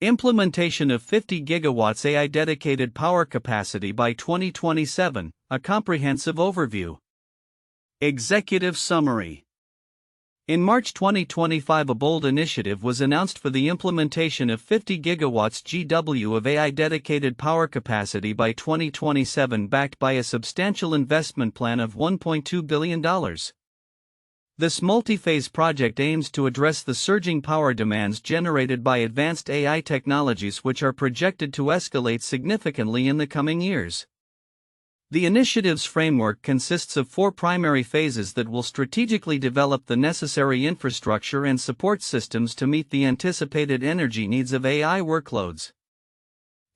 Implementation of 50 gigawatts AI dedicated power capacity by 2027, a comprehensive overview. Executive Summary. In March 2025, a bold initiative was announced for the implementation of 50 gigawatts GW of AI dedicated power capacity by 2027, backed by a substantial investment plan of $1.2 billion. This multi-phase project aims to address the surging power demands generated by advanced AI technologies, which are projected to escalate significantly in the coming years. The initiative's framework consists of 4 primary phases that will strategically develop the necessary infrastructure and support systems to meet the anticipated energy needs of AI workloads.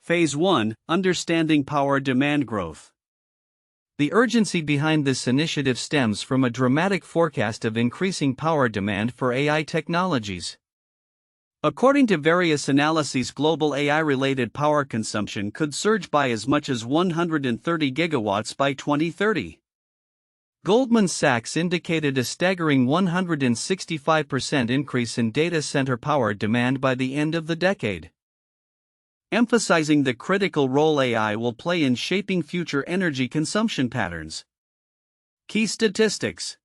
Phase 1: Understanding power demand growth. The urgency behind this initiative stems from a dramatic forecast of increasing power demand for AI technologies. According to various analyses, global AI-related power consumption could surge by as much as 130 gigawatts by 2030. Goldman Sachs indicated a staggering 165% increase in data center power demand by the end of the decade, emphasizing the critical role AI will play in shaping future energy consumption patterns. Key statistics.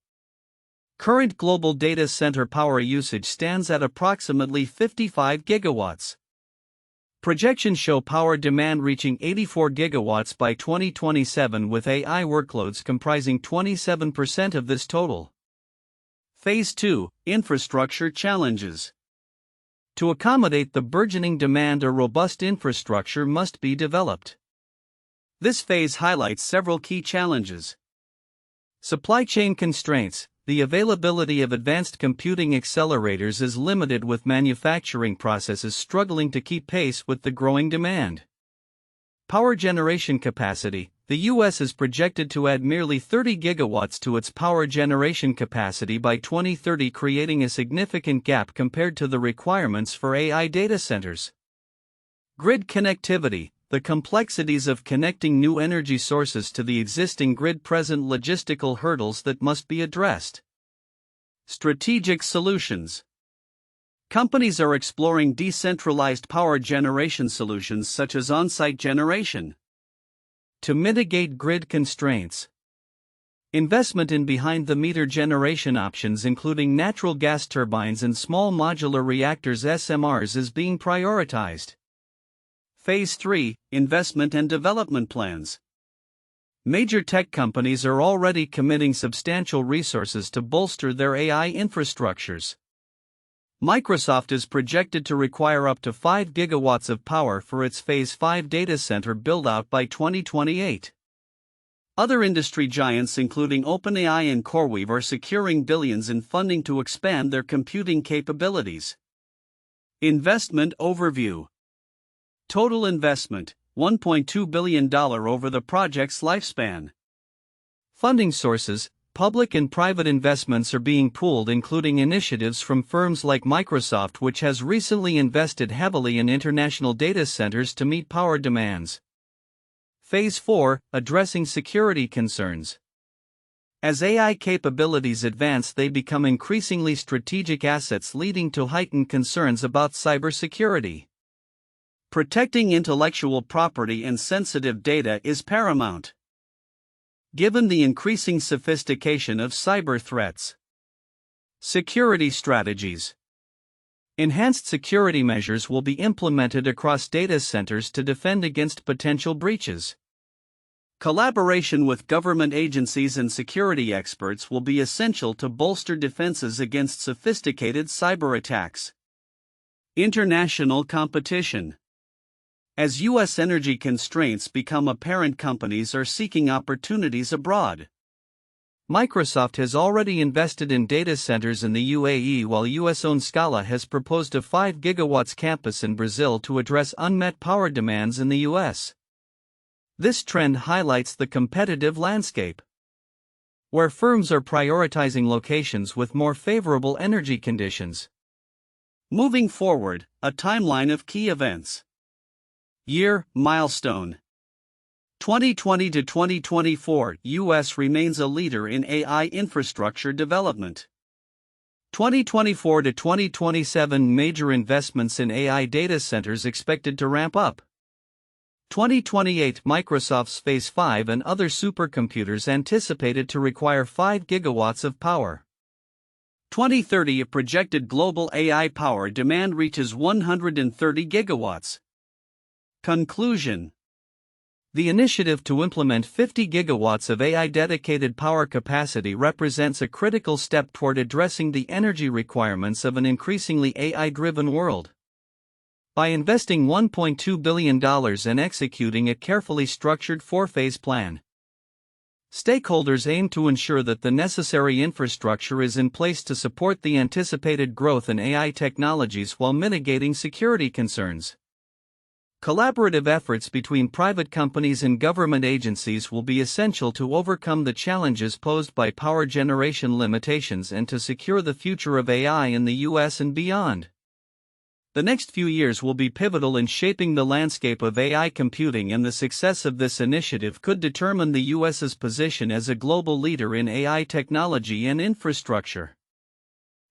Current global data center power usage stands at approximately 55 gigawatts. Projections show power demand reaching 84 gigawatts by 2027, with AI workloads comprising 27% of this total. Phase 2: Infrastructure challenges. To accommodate the burgeoning demand, a robust infrastructure must be developed. This phase highlights several key challenges. Supply chain constraints. The availability of advanced computing accelerators is limited, with manufacturing processes struggling to keep pace with the growing demand. Power generation capacity. The U.S. is projected to add merely 30 gigawatts to its power generation capacity by 2030, creating a significant gap compared to the requirements for AI data centers. Grid connectivity. The complexities of connecting new energy sources to the existing grid present logistical hurdles that must be addressed. Strategic solutions. Companies are exploring decentralized power generation solutions such as on-site generation to mitigate grid constraints. Investment in behind-the-meter generation options, including natural gas turbines and small modular reactors (SMRs), is being prioritized. Phase 3: Investment and development plans. Major tech companies are already committing substantial resources to bolster their AI infrastructures. Microsoft is projected to require up to 5 gigawatts of power for its Phase 5 data center build-out by 2028. Other industry giants, including OpenAI and CoreWeave, are securing billions in funding to expand their computing capabilities. Investment overview. Total investment, $1.2 billion over the project's lifespan. Funding sources. Public and private investments are being pooled, including initiatives from firms like Microsoft, which has recently invested heavily in international data centers to meet power demands. Phase 4: Addressing security concerns. As AI capabilities advance, they become increasingly strategic assets, leading to heightened concerns about cybersecurity. Protecting intellectual property and sensitive data is paramount, given the increasing sophistication of cyber threats. Security strategies. Enhanced security measures will be implemented across data centers to defend against potential breaches. Collaboration with government agencies and security experts will be essential to bolster defenses against sophisticated cyber attacks. International competition. As U.S. energy constraints become apparent, companies are seeking opportunities abroad. Microsoft has already invested in data centers in the UAE, while US-owned Scala has proposed a 5 gigawatts campus in Brazil to address unmet power demands in the US. This trend highlights the competitive landscape, where firms are prioritizing locations with more favorable energy conditions. Moving forward, a timeline of key events. Year, milestone. 2020 to 2024, U.S. remains a leader in AI infrastructure development. 2024 to 2027 major investments in AI data centers expected to ramp up. 2028 Microsoft's Phase 5 and other supercomputers anticipated to require 5 gigawatts of power. 2030 a projected global AI power demand reaches 130 gigawatts. Conclusion. The initiative to implement 50 gigawatts of AI-dedicated power capacity represents a critical step toward addressing the energy requirements of an increasingly AI-driven world. By investing $1.2 billion and executing a carefully structured four-phase plan, stakeholders aim to ensure that the necessary infrastructure is in place to support the anticipated growth in AI technologies while mitigating security concerns. Collaborative efforts between private companies and government agencies will be essential to overcome the challenges posed by power generation limitations and to secure the future of AI in the US and beyond. The next few years will be pivotal in shaping the landscape of AI computing, and the success of this initiative could determine the US's position as a global leader in AI technology and infrastructure.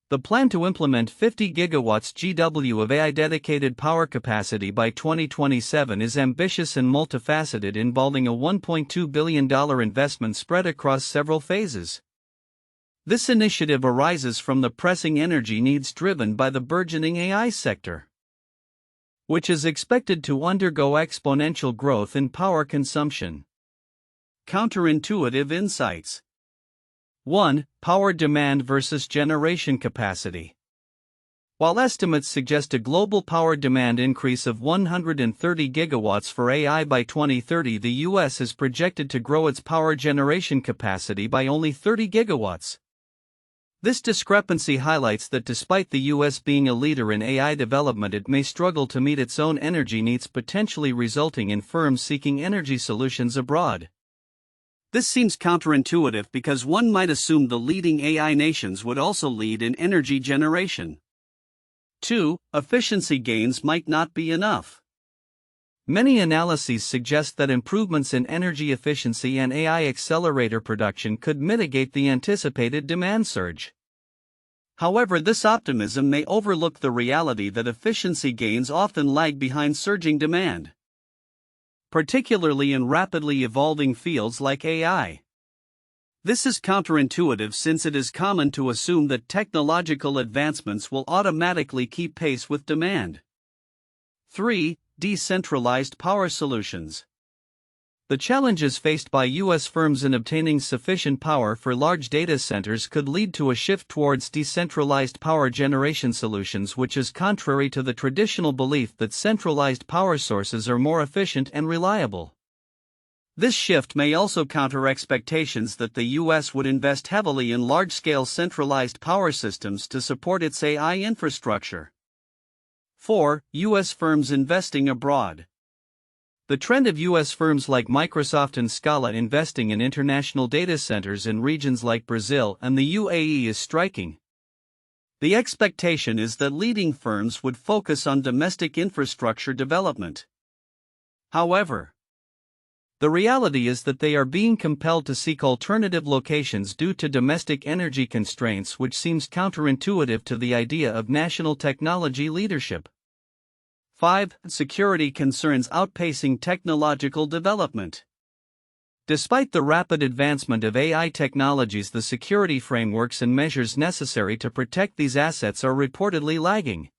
The plan to implement 50 gigawatts GW of AI-dedicated power capacity by 2027 is ambitious and multifaceted, involving a $1.2 billion investment spread across several phases. This initiative arises from the pressing energy needs driven by the burgeoning AI sector, which is expected to undergo exponential growth in power consumption. Counterintuitive insights. 1. Power demand versus generation capacity. While estimates suggest a global power demand increase of 130 gigawatts for AI by 2030, the US is projected to grow its power generation capacity by only 30 gigawatts. This discrepancy highlights that despite the US being a leader in AI development, it may struggle to meet its own energy needs, potentially resulting in firms seeking energy solutions abroad. This seems counterintuitive because one might assume the leading AI nations would also lead in energy generation. 2. Efficiency gains might not be enough. Many analyses suggest that improvements in energy efficiency and AI accelerator production could mitigate the anticipated demand surge. However, this optimism may overlook the reality that efficiency gains often lag behind surging demand, particularly in rapidly evolving fields like AI. This is counterintuitive since it is common to assume that technological advancements will automatically keep pace with demand. 3. Decentralized power solutions. The challenges faced by U.S. firms in obtaining sufficient power for large data centers could lead to a shift towards decentralized power generation solutions, which is contrary to the traditional belief that centralized power sources are more efficient and reliable. This shift may also counter expectations that the U.S. would invest heavily in large-scale centralized power systems to support its AI infrastructure. 4. U.S. firms investing abroad. The trend of U.S. firms like Microsoft and Scala investing in international data centers in regions like Brazil and the UAE is striking. The expectation is that leading firms would focus on domestic infrastructure development. However, the reality is that they are being compelled to seek alternative locations due to domestic energy constraints, which seems counterintuitive to the idea of national technology leadership. 5. Security concerns outpacing technological development. Despite the rapid advancement of AI technologies, the security frameworks and measures necessary to protect these assets are reportedly lagging.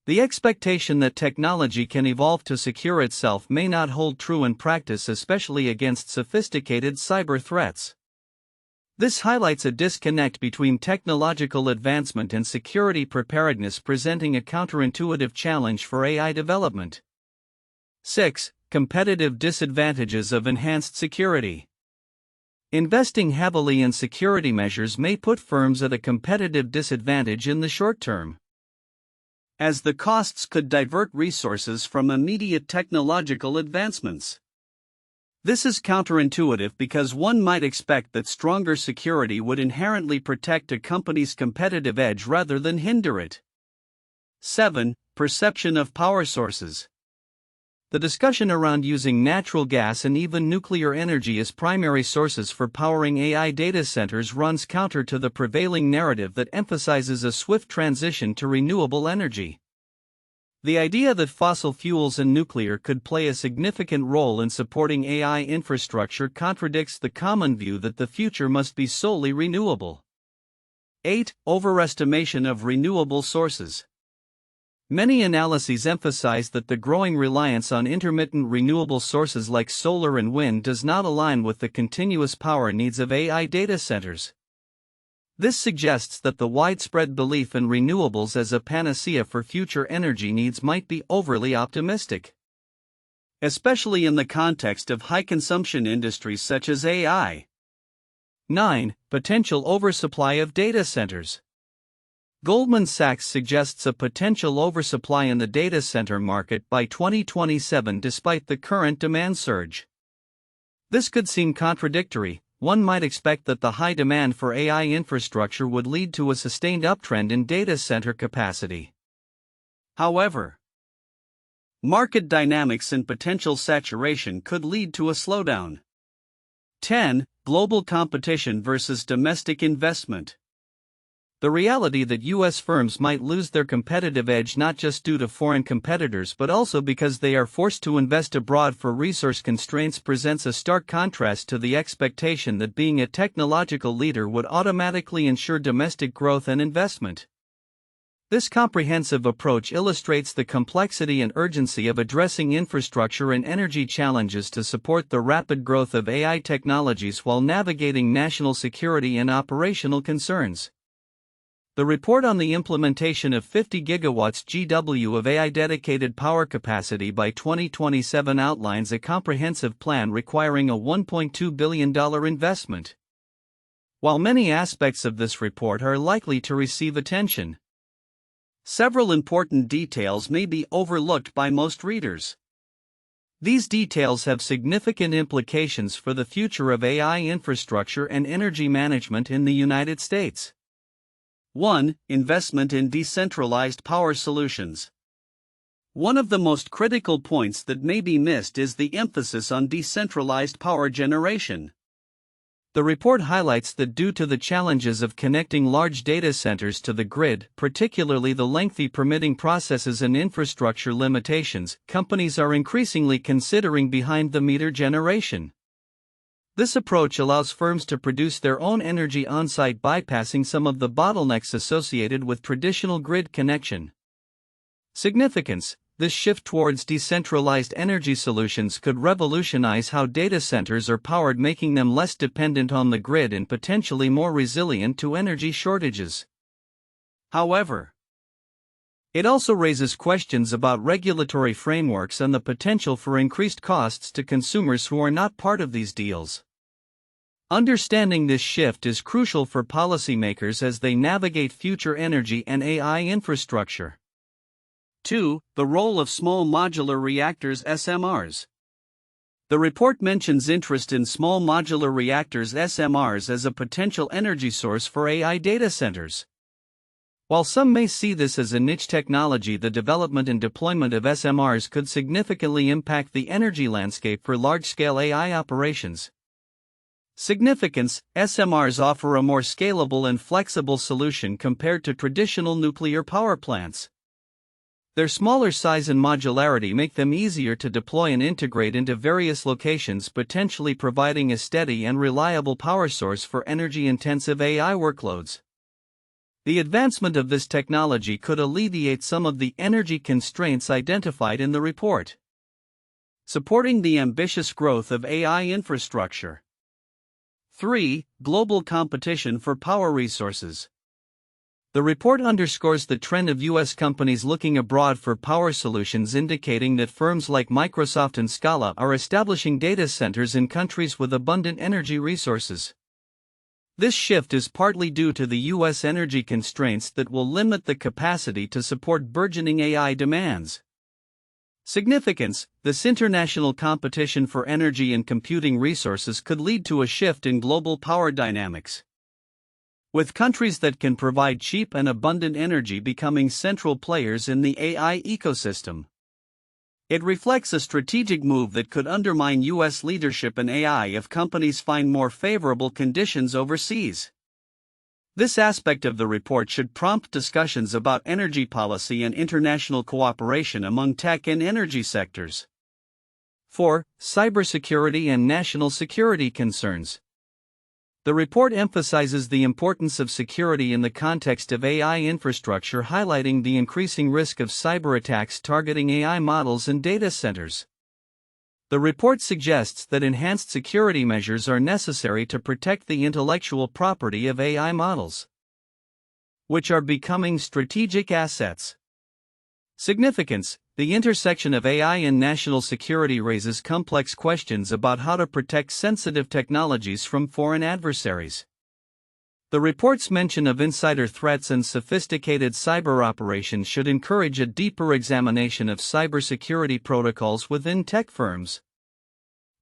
The expectation that technology can evolve to secure itself may not hold true in practice, especially against sophisticated cyber threats. This highlights a disconnect between technological advancement and security preparedness, presenting a counterintuitive challenge for AI development. 6. Competitive disadvantages of enhanced security. Investing heavily in security measures may put firms at a competitive disadvantage in the short term, as the costs could divert resources from immediate technological advancements. This is counterintuitive because one might expect that stronger security would inherently protect a company's competitive edge rather than hinder it. 7. Perception of power sources. The discussion around using natural gas and even nuclear energy as primary sources for powering AI data centers runs counter to the prevailing narrative that emphasizes a swift transition to renewable energy. The idea that fossil fuels and nuclear could play a significant role in supporting AI infrastructure contradicts the common view that the future must be solely renewable. 8. Overestimation of renewable sources. Many analyses emphasize that the growing reliance on intermittent renewable sources like solar and wind does not align with the continuous power needs of AI data centers. This suggests that the widespread belief in renewables as a panacea for future energy needs might be overly optimistic, especially in the context of high-consumption industries such as AI. 9. Potential oversupply of data centers. Goldman Sachs suggests a potential oversupply in the data center market by 2027 despite the current demand surge. This could seem contradictory. One might expect that the high demand for AI infrastructure would lead to a sustained uptrend in data center capacity. However, market dynamics and potential saturation could lead to a slowdown. 10. Global competition versus domestic investment. The reality that U.S. firms might lose their competitive edge not just due to foreign competitors but also because they are forced to invest abroad for resource constraints presents a stark contrast to the expectation that being a technological leader would automatically ensure domestic growth and investment. This comprehensive approach illustrates the complexity and urgency of addressing infrastructure and energy challenges to support the rapid growth of AI technologies while navigating national security and operational concerns. The report on the implementation of 50 gigawatts GW of AI dedicated power capacity by 2027 outlines a comprehensive plan requiring a $1.2 billion investment. While many aspects of this report are likely to receive attention, several important details may be overlooked by most readers. These details have significant implications for the future of AI infrastructure and energy management in the United States. 1. Investment in decentralized power solutions. One of the most critical points that may be missed is the emphasis on decentralized power generation. The report highlights that due to the challenges of connecting large data centers to the grid, particularly the lengthy permitting processes and infrastructure limitations, companies are increasingly considering behind-the-meter generation. This approach allows firms to produce their own energy on-site, bypassing some of the bottlenecks associated with traditional grid connection. Significance: this shift towards decentralized energy solutions could revolutionize how data centers are powered, making them less dependent on the grid and potentially more resilient to energy shortages. However, it also raises questions about regulatory frameworks and the potential for increased costs to consumers who are not part of these deals. Understanding this shift is crucial for policymakers as they navigate future energy and AI infrastructure. 2. The role of small modular reactors (SMRs). The report mentions interest in small modular reactors (SMRs) as a potential energy source for AI data centers. While some may see this as a niche technology, the development and deployment of SMRs could significantly impact the energy landscape for large-scale AI operations. Significance: SMRs offer a more scalable and flexible solution compared to traditional nuclear power plants. Their smaller size and modularity make them easier to deploy and integrate into various locations, potentially providing a steady and reliable power source for energy-intensive AI workloads. The advancement of this technology could alleviate some of the energy constraints identified in the report, supporting the ambitious growth of AI infrastructure. 3. Global competition for power resources. The report underscores the trend of U.S. companies looking abroad for power solutions, indicating that firms like Microsoft and Scala are establishing data centers in countries with abundant energy resources. This shift is partly due to the U.S. energy constraints that will limit the capacity to support burgeoning AI demands. Significance: this international competition for energy and computing resources could lead to a shift in global power dynamics, with countries that can provide cheap and abundant energy becoming central players in the AI ecosystem. It reflects a strategic move that could undermine U.S. leadership in AI if companies find more favorable conditions overseas. This aspect of the report should prompt discussions about energy policy and international cooperation among tech and energy sectors. 4. Cybersecurity and national security concerns. The report emphasizes the importance of security in the context of AI infrastructure, highlighting the increasing risk of cyber attacks targeting AI models and data centers. The report suggests that enhanced security measures are necessary to protect the intellectual property of AI models, which are becoming strategic assets. Significance. The intersection of AI and national security raises complex questions about how to protect sensitive technologies from foreign adversaries. The report's mention of insider threats and sophisticated cyber operations should encourage a deeper examination of cybersecurity protocols within tech firms.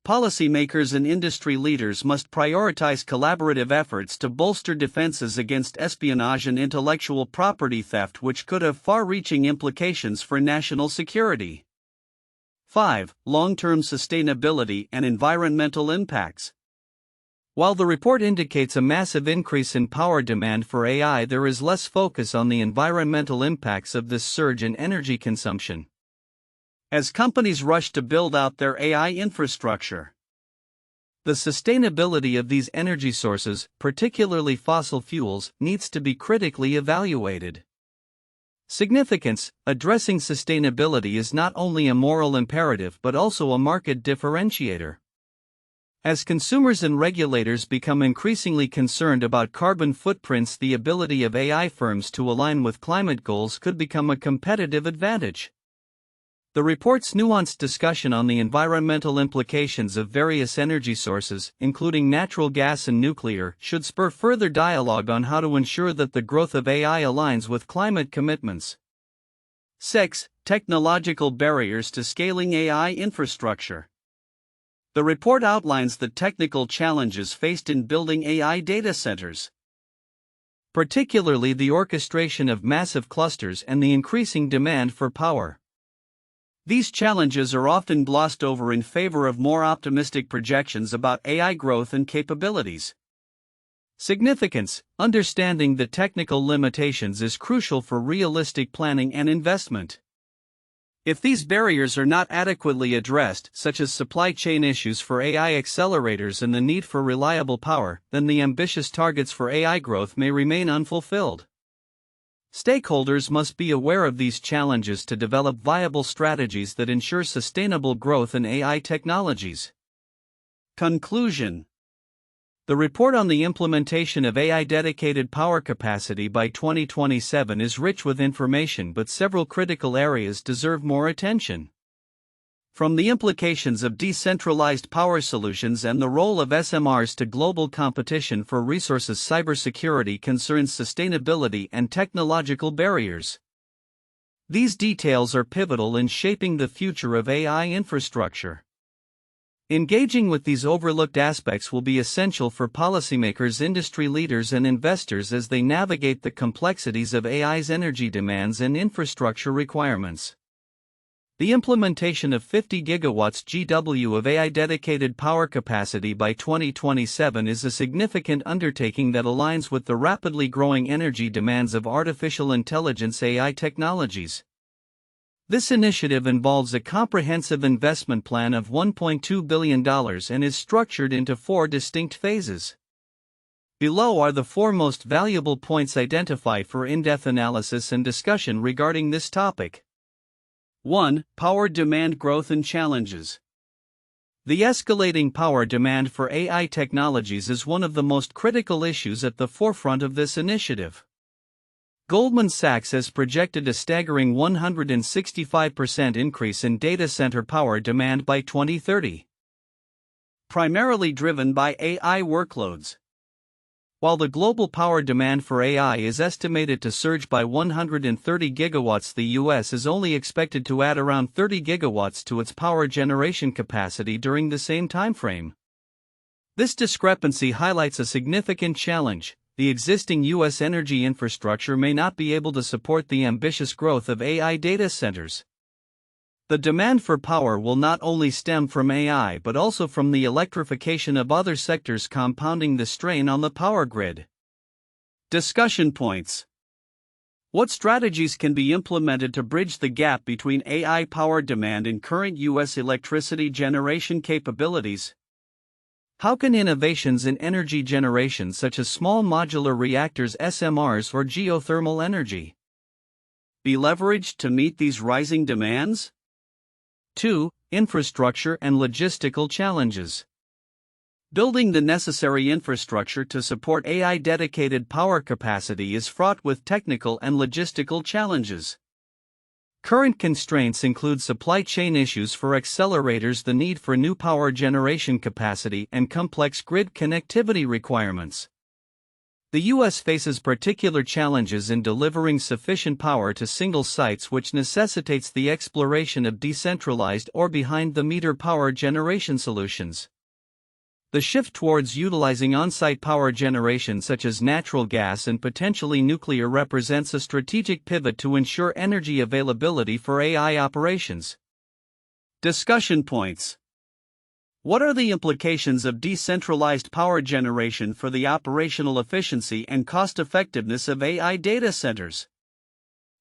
Policymakers and industry leaders must prioritize collaborative efforts to bolster defenses against espionage and intellectual property theft, which could have far-reaching implications for national security. 5. Long-term sustainability and environmental impacts. While the report indicates a massive increase in power demand for AI, there is less focus on the environmental impacts of this surge in energy consumption. As companies rush to build out their AI infrastructure, the sustainability of these energy sources, particularly fossil fuels, needs to be critically evaluated. Significance. Addressing sustainability is not only a moral imperative but also a market differentiator. As consumers and regulators become increasingly concerned about carbon footprints, the ability of AI firms to align with climate goals could become a competitive advantage. The report's nuanced discussion on the environmental implications of various energy sources, including natural gas and nuclear, should spur further dialogue on how to ensure that the growth of AI aligns with climate commitments. 6. Technological barriers to scaling AI infrastructure. The report outlines the technical challenges faced in building AI data centers, particularly the orchestration of massive clusters and the increasing demand for power. These challenges are often glossed over in favor of more optimistic projections about AI growth and capabilities. Significance. Understanding the technical limitations is crucial for realistic planning and investment. If these barriers are not adequately addressed, such as supply chain issues for AI accelerators and the need for reliable power, then the ambitious targets for AI growth may remain unfulfilled. Stakeholders must be aware of these challenges to develop viable strategies that ensure sustainable growth in AI technologies. Conclusion. The report on the implementation of AI-dedicated power capacity by 2027 is rich with information, but several critical areas deserve more attention. From the implications of decentralized power solutions and the role of SMRs to global competition for resources, cybersecurity concerns sustainability and technological barriers. These details are pivotal in shaping the future of AI infrastructure. Engaging with these overlooked aspects will be essential for policymakers, industry leaders, and investors as they navigate the complexities of AI's energy demands and infrastructure requirements. The implementation of 50 gigawatts GW of AI-dedicated power capacity by 2027 is a significant undertaking that aligns with the rapidly growing energy demands of artificial intelligence AI technologies. This initiative involves a comprehensive investment plan of $1.2 billion and is structured into 4 distinct phases. Below are the 4 most valuable points identified for in-depth analysis and discussion regarding this topic. 1. Power demand growth and challenges. The escalating power demand for AI technologies is one of the most critical issues at the forefront of this initiative. Goldman Sachs has projected a staggering 165% increase in data center power demand by 2030, primarily driven by AI workloads. While the global power demand for AI is estimated to surge by 130 gigawatts, the US is only expected to add around 30 gigawatts to its power generation capacity during the same timeframe. This discrepancy highlights a significant challenge. The existing US energy infrastructure may not be able to support the ambitious growth of AI data centers. The demand for power will not only stem from AI but also from the electrification of other sectors, compounding the strain on the power grid. Discussion points. What strategies can be implemented to bridge the gap between AI power demand and current U.S. electricity generation capabilities? How can innovations in energy generation such as small modular reactors (SMRs) or geothermal energy be leveraged to meet these rising demands? 2. Infrastructure and logistical challenges. Building the necessary infrastructure to support AI-dedicated power capacity is fraught with technical and logistical challenges. Current constraints include supply chain issues for accelerators, the need for new power generation capacity, and complex grid connectivity requirements. The U.S. faces particular challenges in delivering sufficient power to single sites, which necessitates the exploration of decentralized or behind-the-meter power generation solutions. The shift towards utilizing on-site power generation such as natural gas and potentially nuclear represents a strategic pivot to ensure energy availability for AI operations. Discussion points. What are the implications of decentralized power generation for the operational efficiency and cost-effectiveness of AI data centers?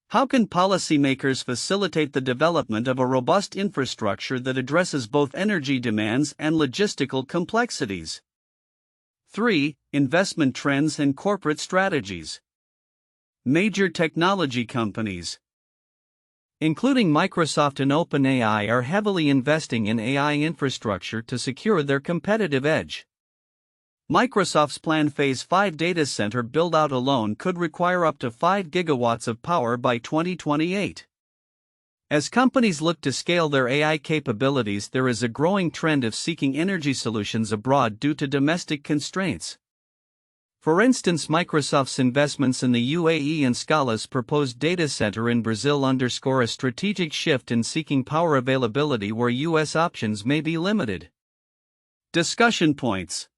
How can policymakers facilitate the development of a robust infrastructure that addresses both energy demands and logistical complexities? 3. Investment trends and corporate strategies. Major technology companies, including Microsoft and OpenAI, are heavily investing in AI infrastructure to secure their competitive edge. Microsoft's planned Phase 5 data center build-out alone could require up to 5 gigawatts of power by 2028. As companies look to scale their AI capabilities, there is a growing trend of seeking energy solutions abroad due to domestic constraints. For instance, Microsoft's investments in the UAE and Scala's proposed data center in Brazil underscore a strategic shift in seeking power availability where U.S. options may be limited. Discussion points.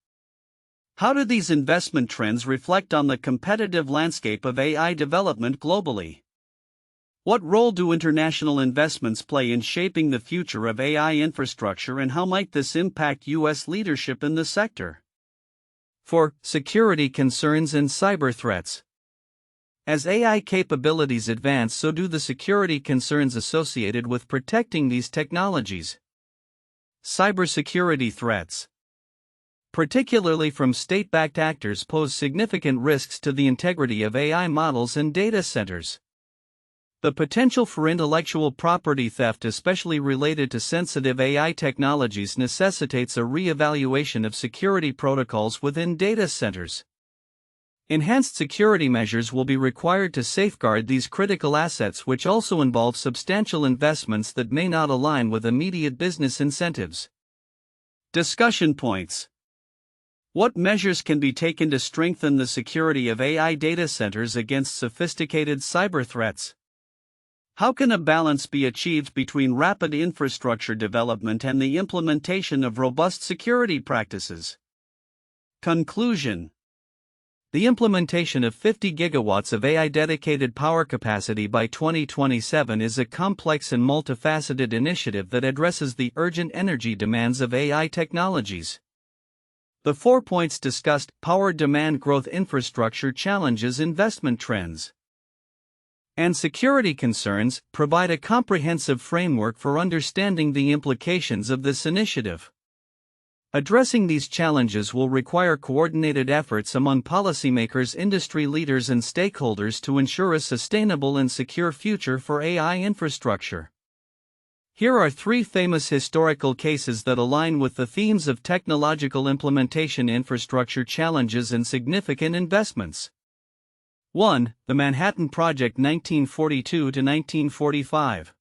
How do these investment trends reflect on the competitive landscape of AI development globally? What role do international investments play in shaping the future of AI infrastructure, and how might this impact U.S. leadership in the sector? 4. Security concerns and cyber threats. As AI capabilities advance, so do the security concerns associated with protecting these technologies. Cybersecurity threats, particularly from state-backed actors, pose significant risks to the integrity of AI models and data centers. The potential for intellectual property theft, especially related to sensitive AI technologies, necessitates a re-evaluation of security protocols within data centers. Enhanced security measures will be required to safeguard these critical assets, which also involve substantial investments that may not align with immediate business incentives. Discussion points. What measures can be taken to strengthen the security of AI data centers against sophisticated cyber threats? How can a balance be achieved between rapid infrastructure development and the implementation of robust security practices? Conclusion. The implementation of 50 gigawatts of AI-dedicated power capacity by 2027 is a complex and multifaceted initiative that addresses the urgent energy demands of AI technologies. The 4 points discussed: power demand growth, infrastructure challenges, investment trends, and security concerns, provide a comprehensive framework for understanding the implications of this initiative. Addressing these challenges will require coordinated efforts among policymakers, industry leaders, and stakeholders to ensure a sustainable and secure future for AI infrastructure. Here are 3 famous historical cases that align with the themes of technological implementation, infrastructure challenges, and significant investments. 1. The Manhattan Project, 1942 to 1945.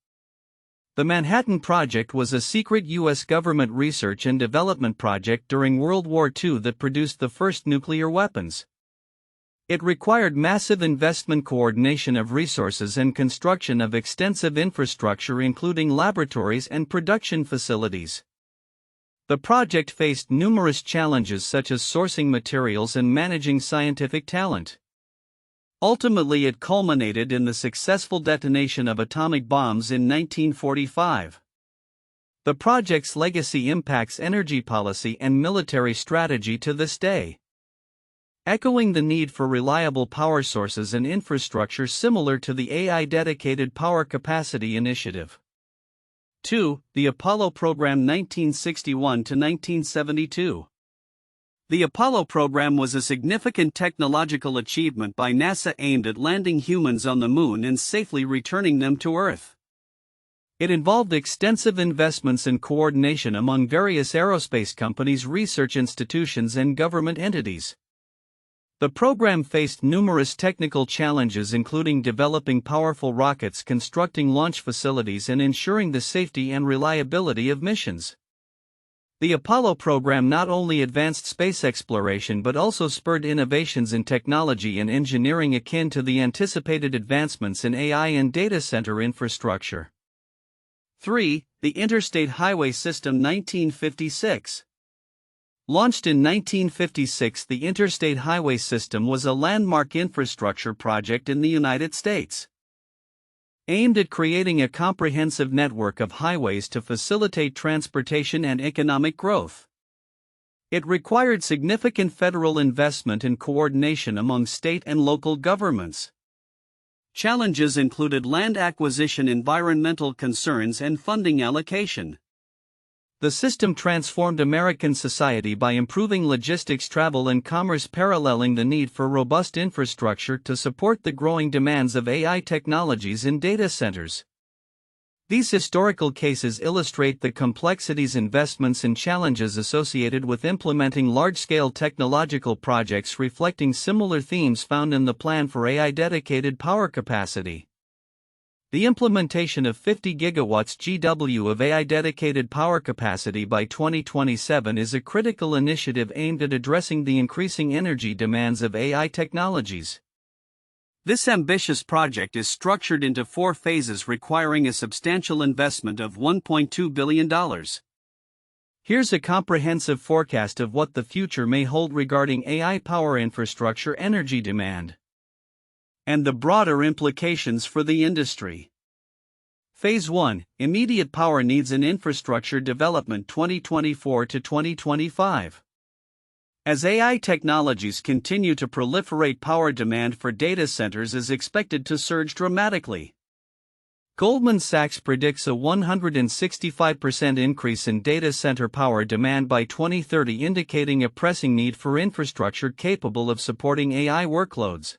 The Manhattan Project was a secret U.S. government research and development project during World War II that produced the first nuclear weapons. It required massive investment, coordination of resources, and construction of extensive infrastructure, including laboratories and production facilities. The project faced numerous challenges such as sourcing materials and managing scientific talent. Ultimately, it culminated in the successful detonation of atomic bombs in 1945. The project's legacy impacts energy policy and military strategy to this day, echoing the need for reliable power sources and infrastructure similar to the AI Dedicated Power Capacity Initiative. 2. The Apollo Program 1961 to 1972. The Apollo program was a significant technological achievement by NASA aimed at landing humans on the Moon and safely returning them to Earth. It involved extensive investments and coordination among various aerospace companies, research institutions, and government entities. The program faced numerous technical challenges, including developing powerful rockets, constructing launch facilities, and ensuring the safety and reliability of missions. The Apollo program not only advanced space exploration but also spurred innovations in technology and engineering akin to the anticipated advancements in AI and data center infrastructure. 3. The Interstate Highway System 1956. Launched in 1956, the Interstate Highway System was a landmark infrastructure project in the United States, aimed at creating a comprehensive network of highways to facilitate transportation and economic growth. It required significant federal investment and coordination among state and local governments. Challenges included land acquisition, environmental concerns, and funding allocation. The system transformed American society by improving logistics, travel, and commerce, paralleling the need for robust infrastructure to support the growing demands of AI technologies in data centers. These historical cases illustrate the complexities, investments, and challenges associated with implementing large-scale technological projects, reflecting similar themes found in the Plan for AI Dedicated Power Capacity. The implementation of 50 gigawatts GW of AI dedicated power capacity by 2027 is a critical initiative aimed at addressing the increasing energy demands of AI technologies. This ambitious project is structured into 4 phases, requiring a substantial investment of $1.2 billion. Here's a comprehensive forecast of what the future may hold regarding AI power infrastructure energy demand and the broader implications for the industry. Phase 1, Immediate Power Needs and Infrastructure Development 2024 to 2025. As AI technologies continue to proliferate, power demand for data centers is expected to surge dramatically. Goldman Sachs predicts a 165% increase in data center power demand by 2030, indicating a pressing need for infrastructure capable of supporting AI workloads.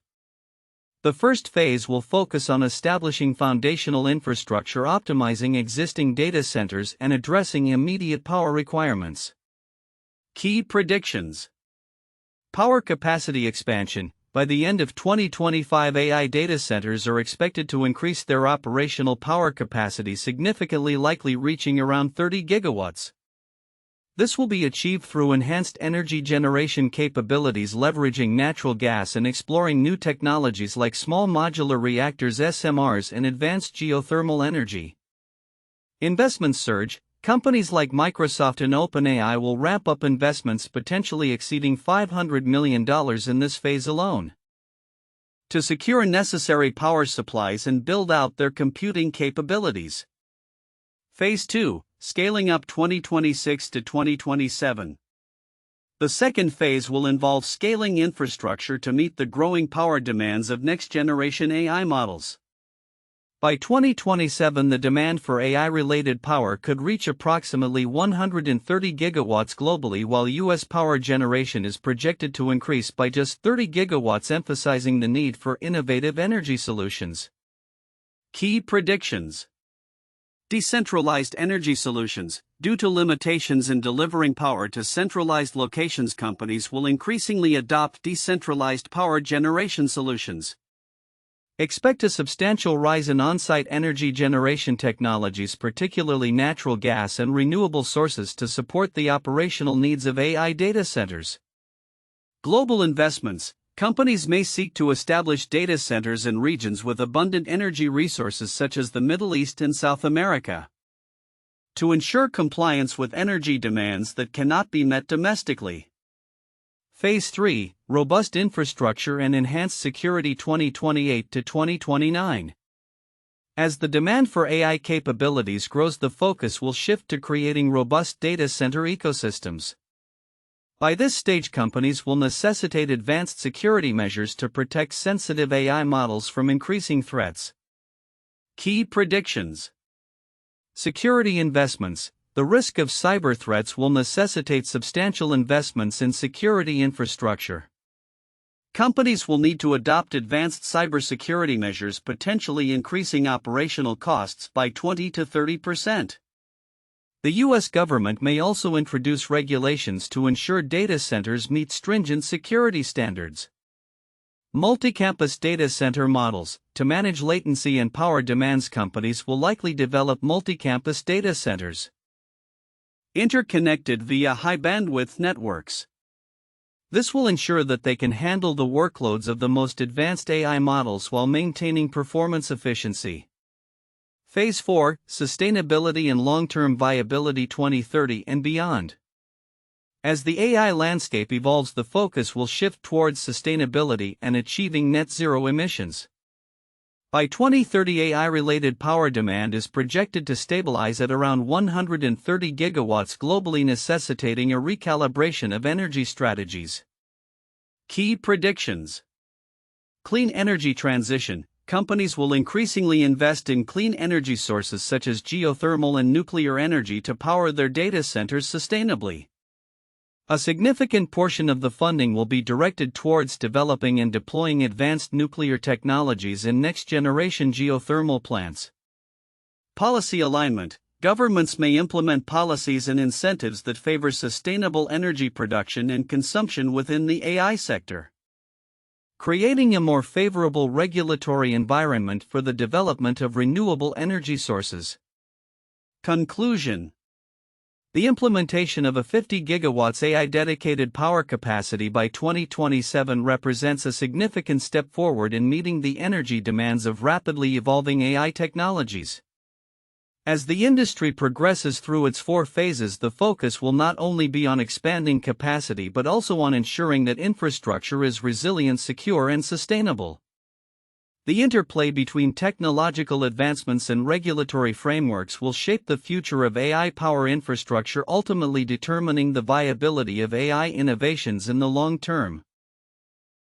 The first phase will focus on establishing foundational infrastructure, optimizing existing data centers, and addressing immediate power requirements. Key predictions: power capacity expansion. By the end of 2025, AI data centers are expected to increase their operational power capacity significantly, likely reaching around 30 gigawatts. This will be achieved through enhanced energy generation capabilities, leveraging natural gas, and exploring new technologies like small modular reactors (SMRs) and advanced geothermal energy. Investment surge. Companies like Microsoft and OpenAI will ramp up investments, potentially exceeding $500 million in this phase alone, to secure necessary power supplies and build out their computing capabilities. Phase 2, Scaling Up 2026 to 2027. The second phase will involve scaling infrastructure to meet the growing power demands of next-generation AI models. By 2027, the demand for AI-related power could reach approximately 130 gigawatts globally, while U.S. power generation is projected to increase by just 30 gigawatts, emphasizing the need for innovative energy solutions. Key predictions: decentralized energy solutions. Due to limitations in delivering power to centralized locations, companies will increasingly adopt decentralized power generation solutions. Expect a substantial rise in on-site energy generation technologies, particularly natural gas and renewable sources, to support the operational needs of AI data centers. Global investments. Companies may seek to establish data centers in regions with abundant energy resources such as the Middle East and South America, to ensure compliance with energy demands that cannot be met domestically. Phase 3, Robust Infrastructure and Enhanced Security 2028 to 2029. As the demand for AI capabilities grows, the focus will shift to creating robust data center ecosystems. By this stage, companies will necessitate advanced security measures to protect sensitive AI models from increasing threats. Key predictions. Security investments. The risk of cyber threats will necessitate substantial investments in security infrastructure. Companies will need to adopt advanced cybersecurity measures, potentially increasing operational costs by 20 to 30%. The U.S. government may also introduce regulations to ensure data centers meet stringent security standards. Multi-campus data center models. To manage latency and power demands, companies will likely develop multi-campus data centers, interconnected via high-bandwidth networks. This will ensure that they can handle the workloads of the most advanced AI models while maintaining performance efficiency. Phase 4, Sustainability and Long-Term Viability 2030 and beyond. As the AI landscape evolves, the focus will shift towards sustainability and achieving net zero emissions. By 2030, AI-related power demand is projected to stabilize at around 130 gigawatts globally, necessitating a recalibration of energy strategies. Key predictions. Clean energy transition. Companies will increasingly invest in clean energy sources such as geothermal and nuclear energy to power their data centers sustainably. A significant portion of the funding will be directed towards developing and deploying advanced nuclear technologies in next-generation geothermal plants. Policy alignment. Governments may implement policies and incentives that favor sustainable energy production and consumption within the AI sector, creating a more favorable regulatory environment for the development of renewable energy sources. Conclusion. The implementation of a 50 gigawatts AI dedicated power capacity by 2027 represents a significant step forward in meeting the energy demands of rapidly evolving AI technologies. As the industry progresses through its 4 phases, the focus will not only be on expanding capacity but also on ensuring that infrastructure is resilient, secure, and sustainable. The interplay between technological advancements and regulatory frameworks will shape the future of AI power infrastructure, ultimately determining the viability of AI innovations in the long term.